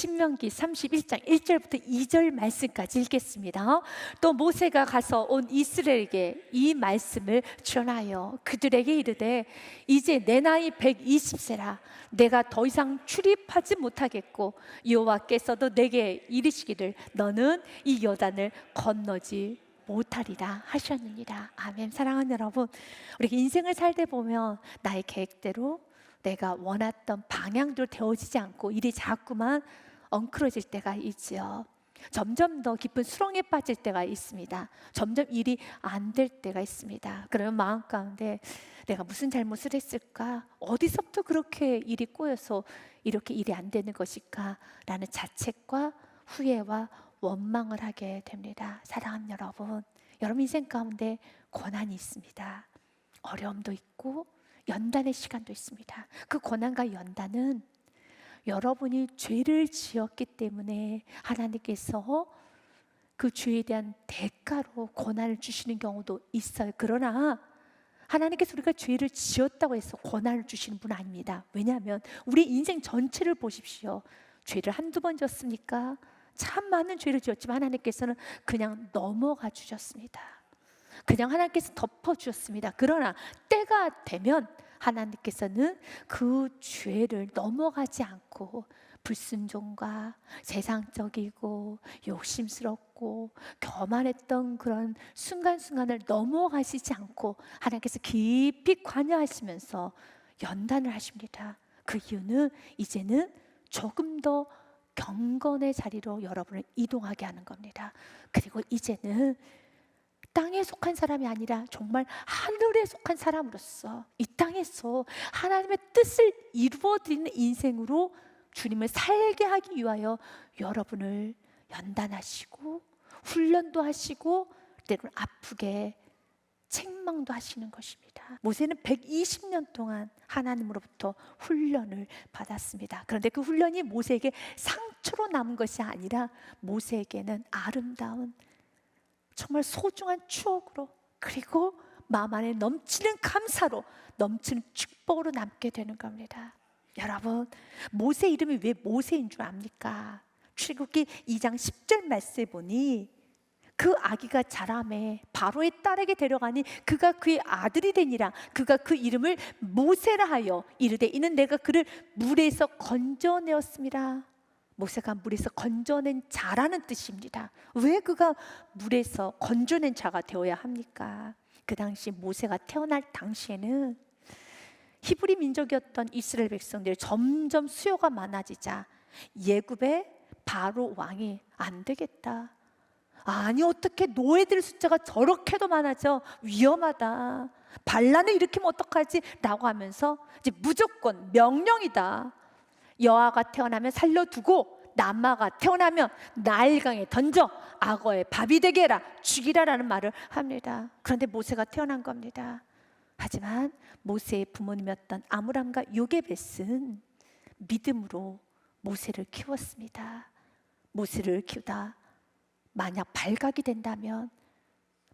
신명기 31장 1절부터 2절 말씀까지 읽겠습니다. 또 모세가 가서 온 이스라엘에게 이 말씀을 전하여 그들에게 이르되 이제 내 나이 120세라 내가 더 이상 출입하지 못하겠고 여호와께서도 내게 이르시기를 너는 이 요단을 건너지 못하리라 하셨느니라. 아멘. 사랑하는 여러분, 우리가 인생을 살다 보면 나의 계획대로 내가 원했던 방향대로 되어지지 않고 일이 자꾸만 엉클어질 때가 있지요. 점점 더 깊은 수렁에 빠질 때가 있습니다. 점점 일이 안 될 때가 있습니다. 그러면 마음 가운데 내가 무슨 잘못을 했을까? 어디서부터 그렇게 일이 꼬여서 이렇게 일이 안 되는 것일까? 라는 자책과 후회와 원망을 하게 됩니다. 사랑하는 여러분, 여러분 인생 가운데 고난이 있습니다. 어려움도 있고 연단의 시간도 있습니다. 그 고난과 연단은 여러분이 죄를 지었기 때문에 하나님께서 그 죄에 대한 대가로 고난을 주시는 경우도 있어요. 그러나 하나님께서 우리가 죄를 지었다고 해서 고난을 주시는 분 아닙니다. 왜냐하면 우리 인생 전체를 보십시오. 죄를 한두 번 지었습니까? 참 많은 죄를 지었지만 하나님께서는 그냥 넘어가 주셨습니다. 그냥 하나님께서 덮어주셨습니다. 그러나 때가 되면 하나님께서는 그 죄를 넘어가지 않고 불순종과 세상적이고 욕심스럽고 교만했던 그런 순간순간을 넘어가시지 않고 하나님께서 깊이 관여하시면서 연단을 하십니다. 그 이유는 이제는 조금 더 경건의 자리로 여러분을 이동하게 하는 겁니다. 그리고 이제는 땅에 속한 사람이 아니라 정말 하늘에 속한 사람으로서 이 땅에서 하나님의 뜻을 이루어드리는 인생으로 주님을 살게 하기 위하여 여러분을 연단하시고 훈련도 하시고 때로는 아프게 책망도 하시는 것입니다. 모세는 120년 동안 하나님으로부터 훈련을 받았습니다. 그런데 그 훈련이 모세에게 상처로 남은 것이 아니라 모세에게는 아름다운 정말 소중한 추억으로 그리고 마음 안에 넘치는 감사로 넘치는 축복으로 남게 되는 겁니다. 여러분, 모세 이름이 왜 모세인 줄 압니까? 출애굽기 2장 10절 말씀에 보니 그 아기가 자라매 바로의 딸에게 데려가니 그가 그의 아들이 되니라. 그가 그 이름을 모세라 하여 이르되 이는 내가 그를 물에서 건져내었습니다. 모세가 물에서 건져낸 자라는 뜻입니다. 왜 그가 물에서 건져낸 자가 되어야 합니까? 그 당시 모세가 태어날 당시에는 히브리 민족이었던 이스라엘 백성들이 점점 수요가 많아지자 예굽의 바로 왕이 안 되겠다. 아니 어떻게 노예들 숫자가 저렇게도 많아져 위험하다. 반란을 일으키면 어떡하지? 라고 하면서 이제 무조건 명령이다. 여아가 태어나면 살려두고 남아가 태어나면 나일강에 던져 악어의 밥이 되게 해라 죽이라라는 말을 합니다. 그런데 모세가 태어난 겁니다. 하지만 모세의 부모님이었던 아므람과 요게벳은 믿음으로 모세를 키웠습니다. 모세를 키우다 만약 발각이 된다면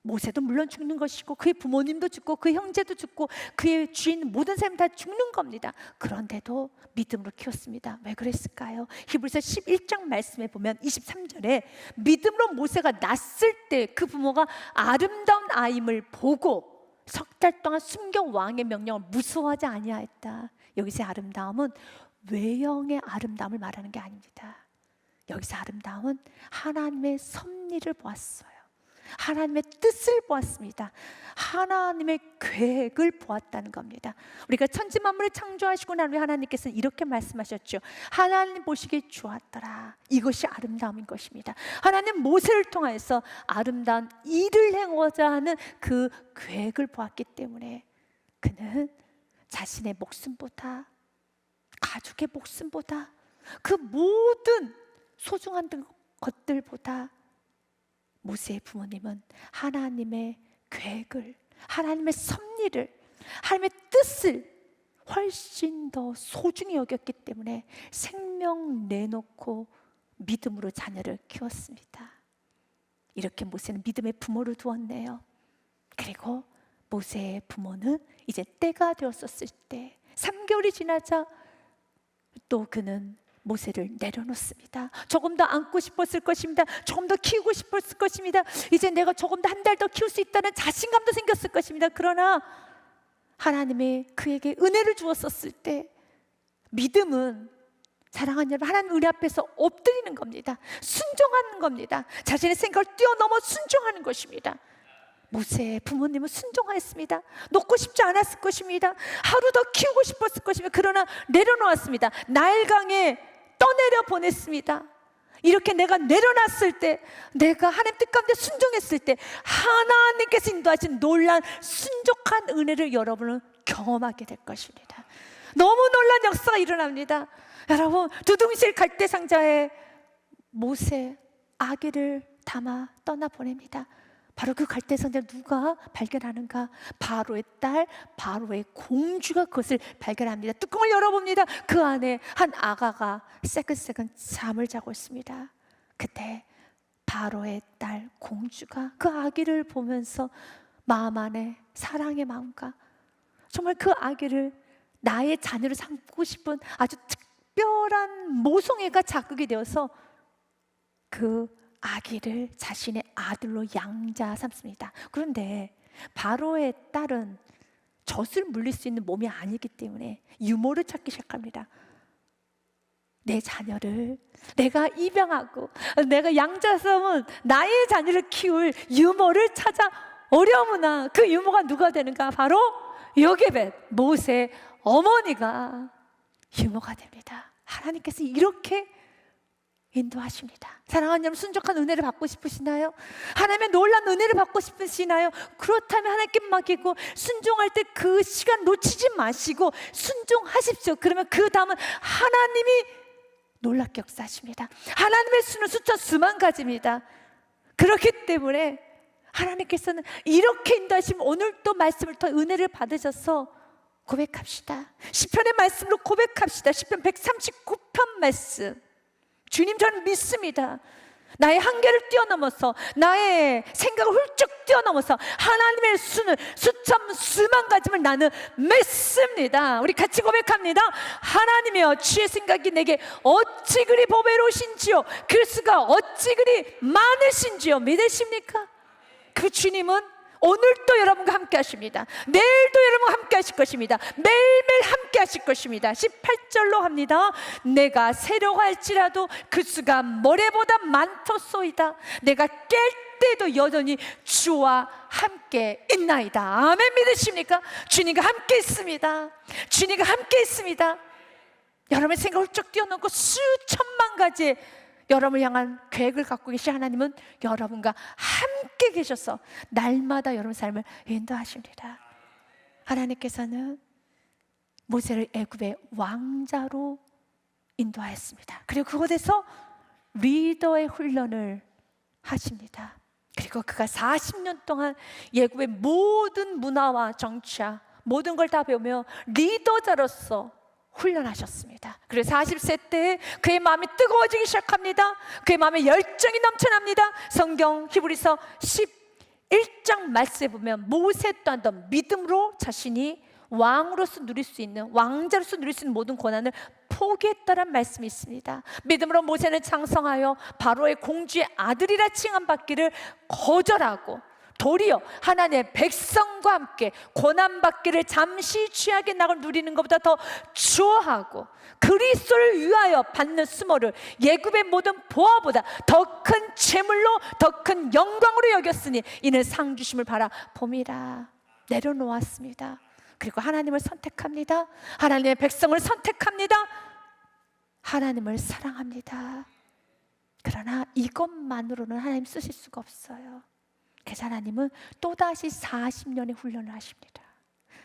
모세도 물론 죽는 것이고 그의 부모님도 죽고 그의 형제도 죽고 그의 주인 모든 사람이 다 죽는 겁니다. 그런데도 믿음으로 키웠습니다. 왜 그랬을까요? 히브리서 11장 말씀에 보면 23절에 믿음으로 모세가 낳았을 때 그 부모가 아름다운 아임을 보고 석 달 동안 숨겨 왕의 명령을 무서워하지 아니하였다. 여기서 아름다움은 외형의 아름다움을 말하는 게 아닙니다. 여기서 아름다움은 하나님의 섭리를 보았어요. 하나님의 뜻을 보았습니다. 하나님의 계획을 보았다는 겁니다. 우리가 천지 만물을 창조하시고 난 후에 하나님께서는 이렇게 말씀하셨죠. 하나님 보시기에 좋았더라. 이것이 아름다움인 것입니다. 하나님 모세를 통해서 아름다운 일을 행하고자 하는 그 계획을 보았기 때문에 그는 자신의 목숨보다 가족의 목숨보다 그 모든 소중한 것들보다 모세의 부모님은 하나님의 계획을, 하나님의 섭리를, 하나님의 뜻을 훨씬 더 소중히 여겼기 때문에 생명 내놓고 믿음으로 자녀를 키웠습니다. 이렇게 모세는 믿음의 부모를 두었네요. 그리고 모세의 부모는 이제 때가 되었었을 때 3개월이 지나자 또 그는 모세를 내려놓습니다. 조금 더 안고 싶었을 것입니다. 조금 더 키우고 싶었을 것입니다. 이제 내가 조금 더 한 달 더 키울 수 있다는 자신감도 생겼을 것입니다. 그러나 하나님이 그에게 은혜를 주었었을 때, 믿음은, 사랑하는 여러분, 하나님 은혜 앞에서 엎드리는 겁니다. 순종하는 겁니다. 자신의 생각을 뛰어넘어 순종하는 것입니다. 모세의 부모님은 순종하였습니다. 놓고 싶지 않았을 것입니다. 하루 더 키우고 싶었을 것입니다. 그러나 내려놓았습니다. 나일강에 떠내려 보냈습니다. 이렇게 내가 내려놨을 때, 내가 하나님 뜻 가운데 순종했을 때, 하나님께서 인도하신 놀란 순종한 은혜를 여러분은 경험하게 될 것입니다. 너무 놀란 역사가 일어납니다. 여러분, 두둥실 갈대상자에 모세 아기를 담아 떠나보냅니다. 바로 그 갈대상자를 누가 발견하는가? 바로의 딸, 바로의 공주가 그것을 발견합니다. 뚜껑을 열어봅니다. 그 안에 한 아가가 새근새근 잠을 자고 있습니다. 그때 바로의 딸 공주가 그 아기를 보면서 마음 안에 사랑의 마음과 정말 그 아기를 나의 자녀로 삼고 싶은 아주 특별한 모성애가 자극이 되어서 그 아기를 자신의 아들로 양자 삼습니다. 그런데 바로의 딸은 젖을 물릴 수 있는 몸이 아니기 때문에 유모를 찾기 시작합니다. 내 자녀를 내가 입양하고 내가 양자 삼은 나의 자녀를 키울 유모를 찾아 어려우나 그 유모가 누가 되는가? 바로 요게벳, 모세 어머니가 유모가 됩니다. 하나님께서 이렇게 인도하십니다. 사랑하는 여러분, 순종한 은혜를 받고 싶으시나요? 하나님의 놀란 은혜를 받고 싶으시나요? 그렇다면 하나님께 맡기고 순종할 때 그 시간 놓치지 마시고 순종하십시오. 그러면 그 다음은 하나님이 놀랍게 역사하십니다. 하나님의 수는 숫자 수만 가지입니다. 그렇기 때문에 하나님께서는 이렇게 인도하시면 오늘 또 말씀을 통해 은혜를 받으셔서 고백합시다. 시편의 말씀으로 고백합시다. 시편 139편 말씀, 주님, 저는 믿습니다. 나의 한계를 뛰어넘어서, 나의 생각을 훌쩍 뛰어넘어서 하나님의 수는 숫자 수만 가지를 나는 믿습니다. 우리 같이 고백합니다. 하나님이여, 주의 생각이 내게 어찌 그리 보배로우신지요, 그 수가 어찌 그리 많으신지요. 믿으십니까? 그 주님은 오늘도 여러분과 함께 하십니다. 내일도 여러분과 함께 하실 것입니다. 매일매일 함께 하실 것입니다. 18절로 합니다. 내가 세려고 할지라도 그 수가 모래보다 많도소이다. 내가 깰 때도 여전히 주와 함께 있나이다. 아멘. 믿으십니까? 주님과 함께 있습니다. 주님과 함께 있습니다. 여러분의 생각을 쭉 뛰어넘고 수천만 가지의 여러분을 향한 계획을 갖고 계신 하나님은 여러분과 함께 계셔서 날마다 여러분 삶을 인도하십니다. 하나님께서는 모세를 애굽의 왕자로 인도하였습니다. 그리고 그곳에서 리더의 훈련을 하십니다. 그리고 그가 40년 동안 애굽의 모든 문화와 정치와 모든 걸 다 배우며 리더자로서 훈련하셨습니다. 그래서 40세 때 그의 마음이 뜨거워지기 시작합니다. 그의 마음에 열정이 넘쳐납니다. 성경 히브리서 11장 말씀에 보면 모세 또한도 믿음으로 자신이 왕으로서 누릴 수 있는, 왕자로서 누릴 수 있는 모든 권한을 포기했다는 말씀이 있습니다. 믿음으로 모세는 장성하여 바로의 공주의 아들이라 칭함받기를 거절하고 도리어 하나님의 백성과 함께 고난받기를 잠시 취하게 낙을 누리는 것보다 더 좋아하고 그리스도를 위하여 받는 수모를 애굽의 모든 보화보다 더 큰 재물로, 더 큰 영광으로 여겼으니 이는 상 주심을 바라봅니다. 내려놓았습니다. 그리고 하나님을 선택합니다. 하나님의 백성을 선택합니다. 하나님을 사랑합니다. 그러나 이것만으로는 하나님 쓰실 수가 없어요. 그래서 하나님은 또다시 40년의 훈련을 하십니다.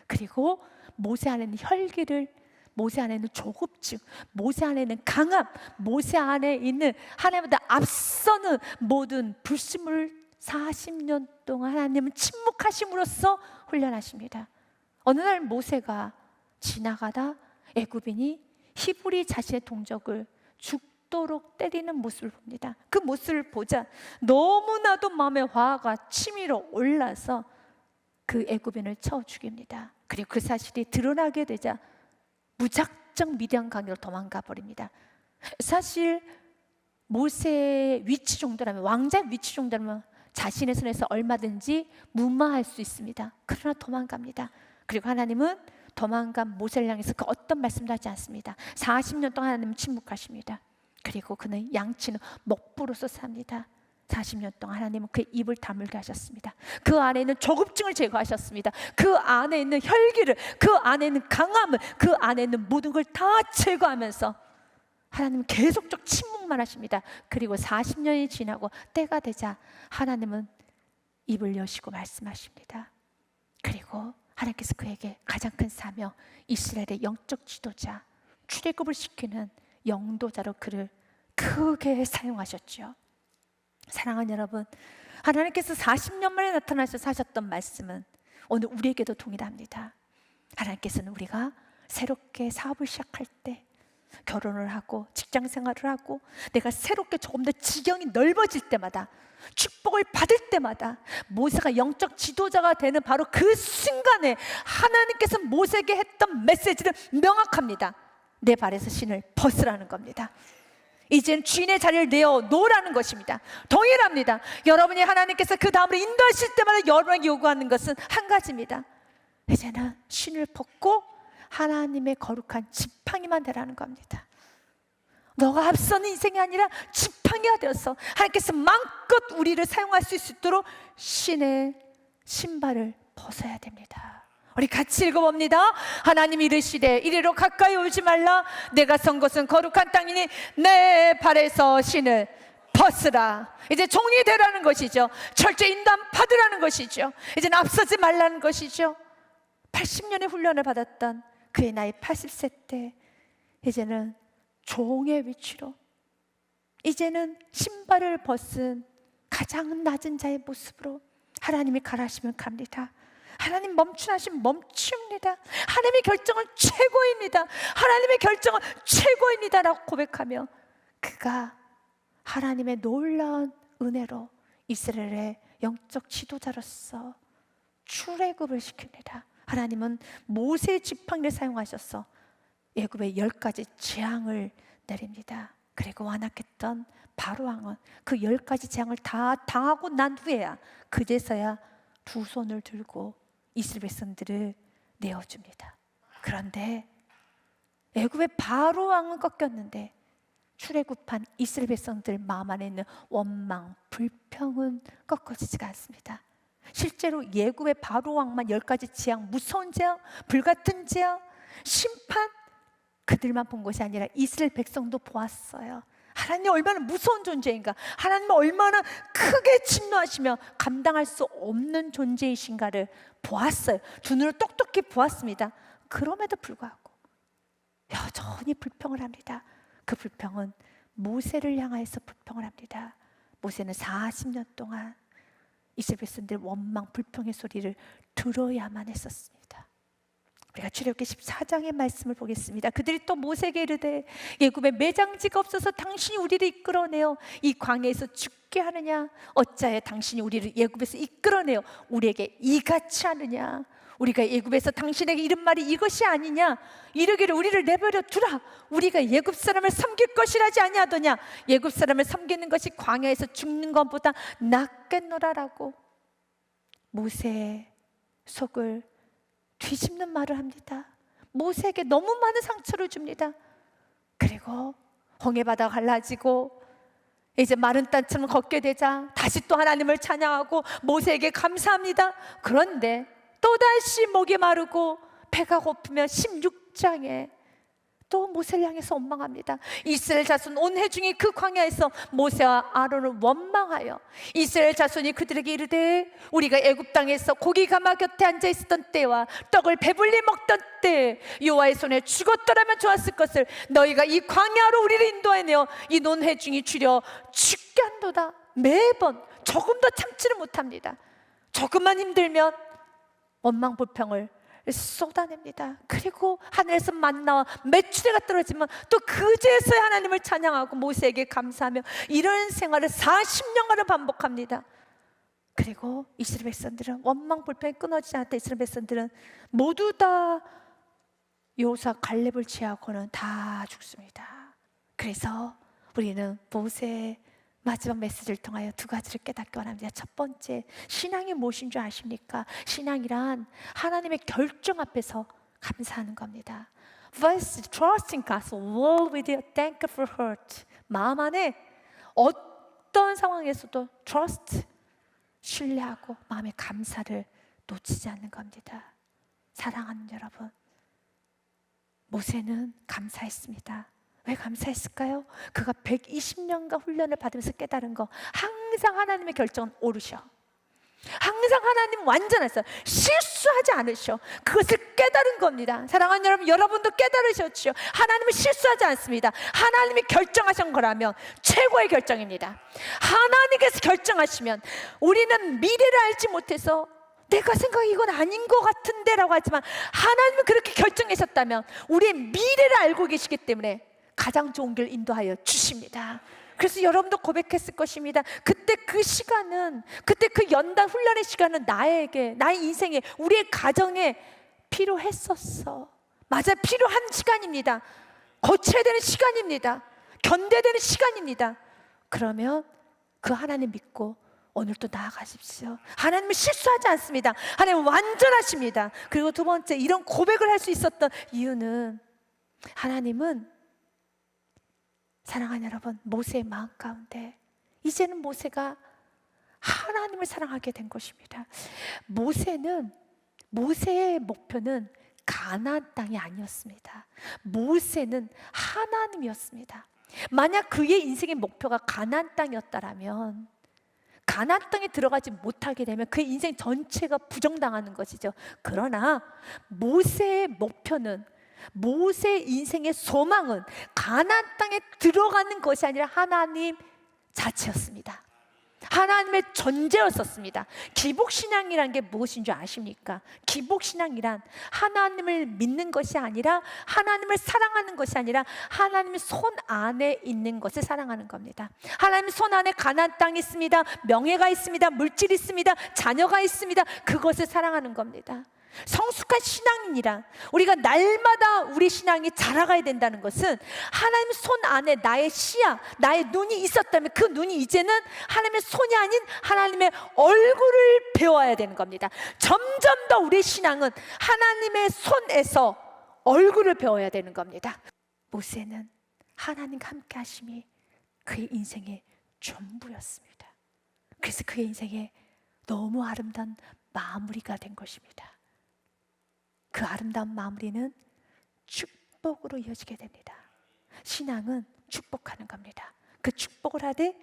그리고 모세 안에는 혈기를, 모세 안에는 조급증, 모세 안에는 강함, 모세 안에 있는 하나님보다 앞서는 모든 불순물을 40년 동안 하나님은 침묵하심으로써 훈련하십니다. 어느 날 모세가 지나가다 애굽인이 히브리 자신의 동족을 죽도록 때리는 모습을 봅니다. 그 모습을 보자 너무나도 마음에 화가 치밀어 올라서 그 애굽인을 쳐 죽입니다. 그리고 그 사실이 드러나게 되자 무작정 미디안 강으로 도망가 버립니다. 사실 모세의 위치 정도라면, 왕자의 위치 정도라면 자신의 손에서 얼마든지 무마할 수 있습니다. 그러나 도망갑니다. 그리고 하나님은 도망간 모세를 향해서 그 어떤 말씀도 하지 않습니다. 40년 동안 하나님은 침묵하십니다. 그리고 그는 양치는 먹부로서 삽니다. 40년 동안 하나님은 그의 입을 다물게 하셨습니다. 그 안에 있는 조급증을 제거하셨습니다. 그 안에 있는 혈기를, 그 안에 있는 강함을, 그 안에 있는 모든 걸 다 제거하면서 하나님은 계속적 침묵만 하십니다. 그리고 40년이 지나고 때가 되자 하나님은 입을 여시고 말씀하십니다. 그리고 하나님께서 그에게 가장 큰 사명, 이스라엘의 영적 지도자, 출애굽을 시키는 영도자로 그를 크게 사용하셨죠. 사랑하는 여러분, 하나님께서 40년 만에 나타나셔서 하셨던 말씀은 오늘 우리에게도 동일합니다. 하나님께서는 우리가 새롭게 사업을 시작할 때, 결혼을 하고 직장 생활을 하고 내가 새롭게 조금 더 지경이 넓어질 때마다, 축복을 받을 때마다, 모세가 영적 지도자가 되는 바로 그 순간에 하나님께서 모세에게 했던 메시지는 명확합니다. 내 발에서 신을 벗으라는 겁니다. 이젠 주인의 자리를 내어 놓으라는 것입니다. 동일합니다. 여러분이 하나님께서 그 다음으로 인도하실 때마다 여러분에게 요구하는 것은 한 가지입니다. 이제는 신을 벗고 하나님의 거룩한 지팡이만 되라는 겁니다. 너가 앞서는 인생이 아니라 지팡이가 되어서 하나님께서 마음껏 우리를 사용할 수 있도록 신의 신발을 벗어야 됩니다. 우리 같이 읽어봅니다. 하나님이 이르시되 이리로 가까이 오지 말라. 내가 선 곳은 거룩한 땅이니 내 발에서 신을 벗으라. 이제 종이 되라는 것이죠. 철저히 인도함 받으라는 것이죠. 이제는 앞서지 말라는 것이죠. 80년의 훈련을 받았던 그의 나이 80세 때 이제는 종의 위치로, 이제는 신발을 벗은 가장 낮은 자의 모습으로 하나님이 가라시면 갑니다. 하나님 멈추시면 멈춥니다. 하나님의 결정은 최고입니다. 하나님의 결정은 최고입니다 라고 고백하며 그가 하나님의 놀라운 은혜로 이스라엘의 영적 지도자로서 출애굽을 시킵니다. 하나님은 모세의 지팡이를 사용하셔서 애굽의 10가지 재앙을 내립니다. 그리고 완악했던 바로 왕은 그 10가지 재앙을 다 당하고 난 후에야 그제서야 두 손을 들고 이스라엘 백성들을 내어줍니다. 그런데 애굽의 바로 왕은 꺾였는데 출애굽한 이스라엘 백성들 마음 안에 있는 원망, 불평은 꺾어지지가 않습니다. 실제로 애굽의 바로 왕만 10가지 재앙, 무서운 재앙, 불같은 재앙, 심판, 그들만 본 것이 아니라 이스라엘 백성도 보았어요. 하나님이 얼마나 무서운 존재인가, 하나님은 얼마나 크게 진노하시며 감당할 수 없는 존재이신가를 보았어요. 두 눈으로 똑똑히 보았습니다. 그럼에도 불구하고 여전히 불평을 합니다. 그 불평은 모세를 향하여서 불평을 합니다. 모세는 40년 동안 이스라엘 백성들 원망, 불평의 소리를 들어야만 했었습니다. 우리가 출애굽기 14장의 말씀을 보겠습니다. 그들이 또 모세에게 이르되 애굽에 매장지가 없어서 당신이 우리를 이끌어내어 이 광야에서 죽게 하느냐? 어찌하여 당신이 우리를 애굽에서 이끌어내어 우리에게 이같이 하느냐? 우리가 애굽에서 당신에게 이른 말이 이것이 아니냐? 이르기를 우리를 내버려 두라. 우리가 애굽 사람을 섬길 것이라지 아니하더냐? 애굽 사람을 섬기는 것이 광야에서 죽는 것보다 낫겠노라라고 모세의 속을 뒤집는 말을 합니다. 모세에게 너무 많은 상처를 줍니다. 그리고 홍해바다가 갈라지고 이제 마른 땅처럼 걷게 되자 다시 또 하나님을 찬양하고 모세에게 감사합니다. 그런데 또다시 목이 마르고 배가 고프면 16장에 또 모세를 향해서 원망합니다. 이스라엘 자손 온 회중이 그 광야에서 모세와 아론을 원망하여 이스라엘 자손이 그들에게 이르되 우리가 애굽 땅에서 고기 가마 곁에 앉아 있었던 때와 떡을 배불리 먹던 때 여호와의 손에 죽었더라면 좋았을 것을 너희가 이 광야로 우리를 인도하여 이 논 회중이 줄여 죽게 한도다. 매번 조금 더 참지를 못합니다. 조금만 힘들면 원망 불평을 쏟아냅니다. 그리고 하늘에서 만나와 메추리가 떨어지면 또 그제서야 하나님을 찬양하고 모세에게 감사하며 이런 생활을 40년간을 반복합니다. 그리고 이스라엘 백성들은 원망 불평이 끊어지지 않았다. 이스라엘 백성들은 모두 다 여호수아 갈렙을 제하고는 다 죽습니다. 그래서 우리는 모세의 마지막 메시지를 통하여 두 가지를 깨닫기 원합니다. 첫 번째, 신앙이 무엇인 줄 아십니까? 신앙이란 하나님의 결정 앞에서 감사하는 겁니다. First, trusting God's will with a thankful heart. 마음 안에 어떤 상황에서도 trust, 신뢰하고 마음의 감사를 놓치지 않는 겁니다. 사랑하는 여러분, 모세는 감사했습니다. 왜 감사했을까요? 그가 120년간 훈련을 받으면서 깨달은 거, 항상 하나님의 결정은 옳으셔. 항상 하나님 완전하셔. 실수하지 않으셔. 그것을 깨달은 겁니다. 사랑하는 여러분, 여러분도 깨달으셨죠? 하나님은 실수하지 않습니다. 하나님이 결정하신 거라면 최고의 결정입니다. 하나님께서 결정하시면, 우리는 미래를 알지 못해서 내가 생각해 이건 아닌 것 같은데 라고 하지만, 하나님은 그렇게 결정하셨다면 우리의 미래를 알고 계시기 때문에 가장 좋은 길 인도하여 주십니다. 그래서 여러분도 고백했을 것입니다. 그때 그 시간은, 그때 그 연단 훈련의 시간은 나에게, 나의 인생에, 우리의 가정에 필요했었어. 맞아요, 필요한 시간입니다. 거쳐야 되는 시간입니다. 견뎌야 되는 시간입니다. 그러면 그 하나님 믿고 오늘도 나아가십시오. 하나님은 실수하지 않습니다. 하나님은 완전하십니다. 그리고 두 번째, 이런 고백을 할 수 있었던 이유는, 하나님은, 사랑하는 여러분, 모세의 마음 가운데 이제는 모세가 하나님을 사랑하게 된 것입니다. 모세의 목표는 가나안 땅이 아니었습니다. 모세는 하나님이었습니다. 만약 그의 인생의 목표가 가나안 땅이었다면, 가나안 땅에 들어가지 못하게 되면 그의 인생 전체가 부정당하는 것이죠. 그러나 모세의 목표는, 모세의 인생의 소망은 가나안 땅에 들어가는 것이 아니라 하나님 자체였습니다. 하나님의 존재였었습니다. 기복신앙이란 게 무엇인 줄 아십니까? 기복신앙이란 하나님을 믿는 것이 아니라, 하나님을 사랑하는 것이 아니라 하나님의 손 안에 있는 것을 사랑하는 겁니다. 하나님 손 안에 가나안 땅이 있습니다. 명예가 있습니다. 물질이 있습니다. 자녀가 있습니다. 그것을 사랑하는 겁니다. 성숙한 신앙인이란, 우리가 날마다 우리 신앙이 자라가야 된다는 것은, 하나님 손 안에 나의 시야, 나의 눈이 있었다면 그 눈이 이제는 하나님의 손이 아닌 하나님의 얼굴을 배워야 되는 겁니다. 점점 더 우리의 신앙은 하나님의 손에서 얼굴을 배워야 되는 겁니다. 모세는 하나님과 함께 하심이 그의 인생의 전부였습니다. 그래서 그의 인생에 너무 아름다운 마무리가 된 것입니다. 그 아름다운 마무리는 축복으로 이어지게 됩니다. 신앙은 축복하는 겁니다. 그 축복을 하되,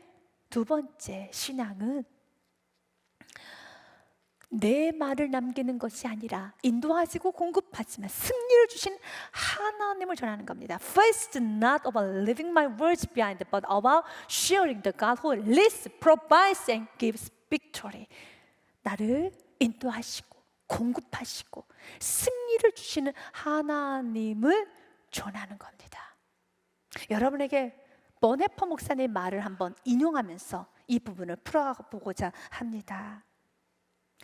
두 번째, 신앙은 내 말을 남기는 것이 아니라 인도하시고 공급하지만 승리를 주신 하나님을 전하는 겁니다. First, not about living my words behind, but about sharing the God who leads, provides and gives victory. 나를 인도하시고 공급하시고 승리를 주시는 하나님을 전하는 겁니다. 여러분에게 버네퍼 목사님의 말을 한번 인용하면서 이 부분을 풀어보고자 합니다.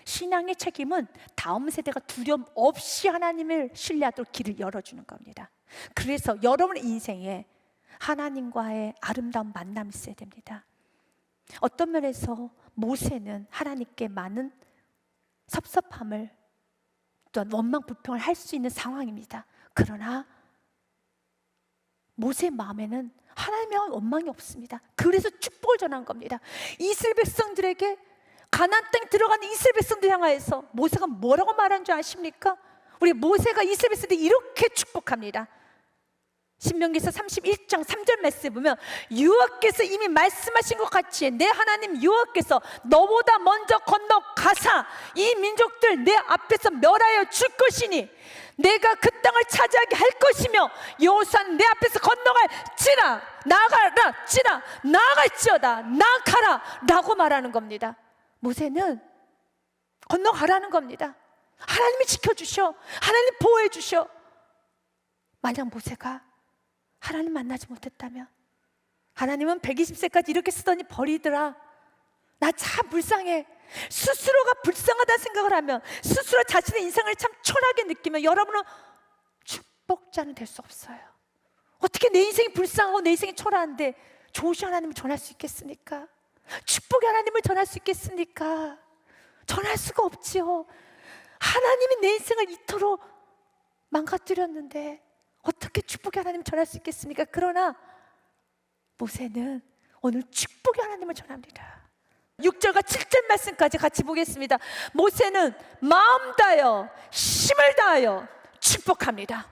신앙의 책임은 다음 세대가 두려움 없이 하나님을 신뢰하도록 길을 열어주는 겁니다. 그래서 여러분의 인생에 하나님과의 아름다운 만남이 있어야 됩니다. 어떤 면에서 모세는 하나님께 많은 섭섭함을, 또한 원망 불평을 할 수 있는 상황입니다. 그러나 모세의 마음에는 하나님의 원망이 없습니다. 그래서 축복을 전한 겁니다. 이스라엘 백성들에게, 가나안 땅에 들어가는 이스라엘 백성들 향하여서 모세가 뭐라고 말한 줄 아십니까? 우리 모세가 이스라엘 백성들 이렇게 축복합니다. 신명기서 31장 3절 말씀에 보면, 여호와께서 이미 말씀하신 것 같이 내 하나님 여호와께서 너보다 먼저 건너가사 이 민족들 내 앞에서 멸하여 줄 것이니 내가 그 땅을 차지하게 할 것이며, 여호수아는 내 앞에서 건너갈지라, 나아가라 나아갈지어다, 나아가라 라고 말하는 겁니다. 모세는 건너가라는 겁니다. 하나님이 지켜주셔, 하나님 보호해 주셔. 만약 모세가 하나님 만나지 못했다면, 하나님은 120세까지 이렇게 쓰더니 버리더라, 나 참 불쌍해, 스스로가 불쌍하다 생각을 하면, 스스로 자신의 인생을 참 초라하게 느끼면, 여러분은 축복자는 될 수 없어요. 어떻게 내 인생이 불쌍하고 내 인생이 초라한데 좋으신 하나님을 전할 수 있겠습니까? 축복의 하나님을 전할 수 있겠습니까? 전할 수가 없지요. 하나님이 내 인생을 이토록 망가뜨렸는데 어떻게 축복의 하나님을 전할 수 있겠습니까? 그러나 모세는 오늘 축복의 하나님을 전합니다. 6절과 7절 말씀까지 같이 보겠습니다. 모세는 마음 다하여 힘을 다하여 축복합니다.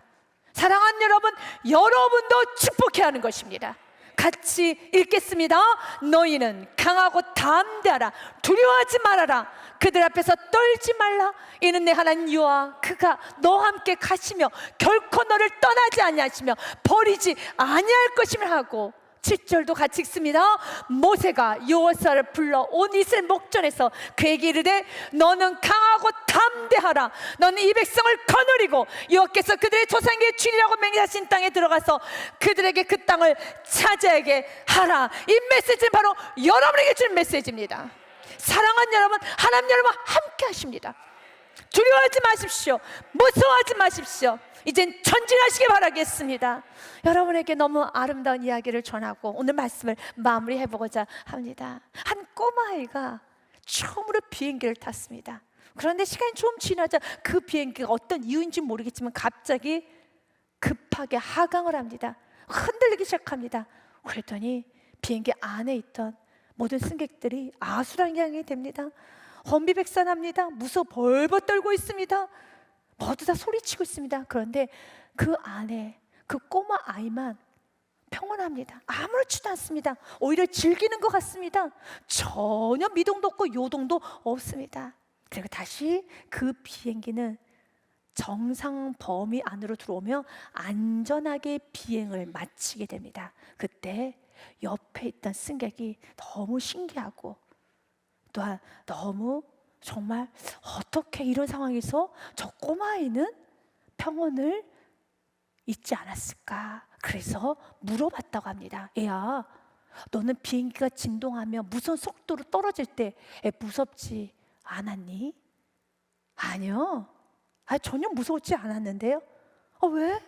사랑하는 여러분, 여러분도 축복해야 하는 것입니다. 같이 읽겠습니다. 너희는 강하고 담대하라. 두려워하지 말아라. 그들 앞에서 떨지 말라. 이는 내 하나님 여호와 그가 너와 함께 가시며 결코 너를 떠나지 아니하시며 버리지 아니할 것임을 하고, 7절도 같이 읽습니다. 모세가 여호수아를 불러 온 이스라엘 목전에서 그에게 이르되 너는 강하고 담대하라. 너는 이 백성을 거느리고 여호와께서 그들의 조상에게 주리라고 맹세하신 땅에 들어가서 그들에게 그 땅을 차지하게 하라. 이 메시지는 바로 여러분에게 주는 메시지입니다. 사랑하는 여러분, 하나님 여러분과 함께 하십니다. 두려워하지 마십시오. 무서워하지 마십시오. 이젠 전진하시길 바라겠습니다. 여러분에게 너무 아름다운 이야기를 전하고 오늘 말씀을 마무리해보고자 합니다. 한 꼬마아이가 처음으로 비행기를 탔습니다. 그런데 시간이 좀 지나자 그 비행기가 어떤 이유인지 모르겠지만 갑자기 급하게 하강을 합니다. 흔들리기 시작합니다. 그랬더니 비행기 안에 있던 모든 승객들이 아수라장이 됩니다. 혼비백산합니다. 무서워 벌벌 떨고 있습니다. 모두 다 소리치고 있습니다. 그런데 그 안에 그 꼬마 아이만 평온합니다. 아무렇지도 않습니다. 오히려 즐기는 것 같습니다. 전혀 미동도 없고 요동도 없습니다. 그리고 다시 그 비행기는 정상 범위 안으로 들어오며 안전하게 비행을 마치게 됩니다. 그때 옆에 있던 승객이 너무 신기하고 또한 너무 정말 어떻게 이런 상황에서 저 꼬마아이는 평온을 잊지 않았을까? 그래서 물어봤다고 합니다. 애야, 너는 비행기가 진동하며 무서운 속도로 떨어질 때 무섭지 않았니? 아니요, 전혀 무서웠지 않았는데요. 왜?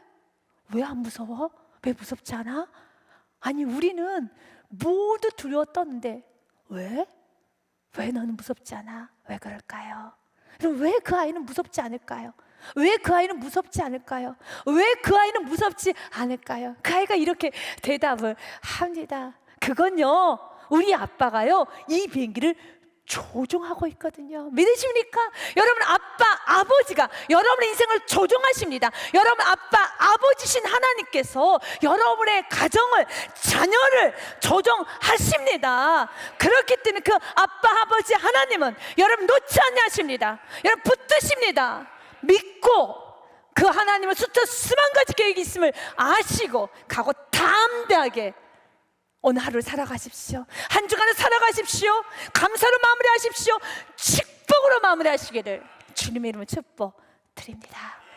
왜 안 무서워? 왜 무섭지 않아? 아니, 우리는 모두 두려워 떴는데 왜? 왜 너는 무섭지 않아? 왜 그럴까요? 그럼 왜 그 아이는 무섭지 않을까요? 왜 그 아이는 무섭지 않을까요? 왜 그 아이는 무섭지 않을까요? 그 아이가 이렇게 대답을 합니다. 그건요, 우리 아빠가요 이 비행기를 조종하고 있거든요. 믿으십니까? 여러분, 아버지가 여러분의 인생을 조종하십니다. 여러분 아빠, 아버지신 하나님께서 여러분의 가정을, 자녀를 조종하십니다. 그렇기 때문에 그 아빠, 아버지 하나님은 여러분 놓지 않으십니다. 여러분 붙드십니다. 믿고 그 하나님은 숫자 수만 가지 계획이 있음을 아시고 가고 담대하게 오늘 하루를 살아가십시오. 한 주간을 살아가십시오. 감사로 마무리하십시오. 축복으로 마무리하시기를 주님의 이름으로 축복드립니다.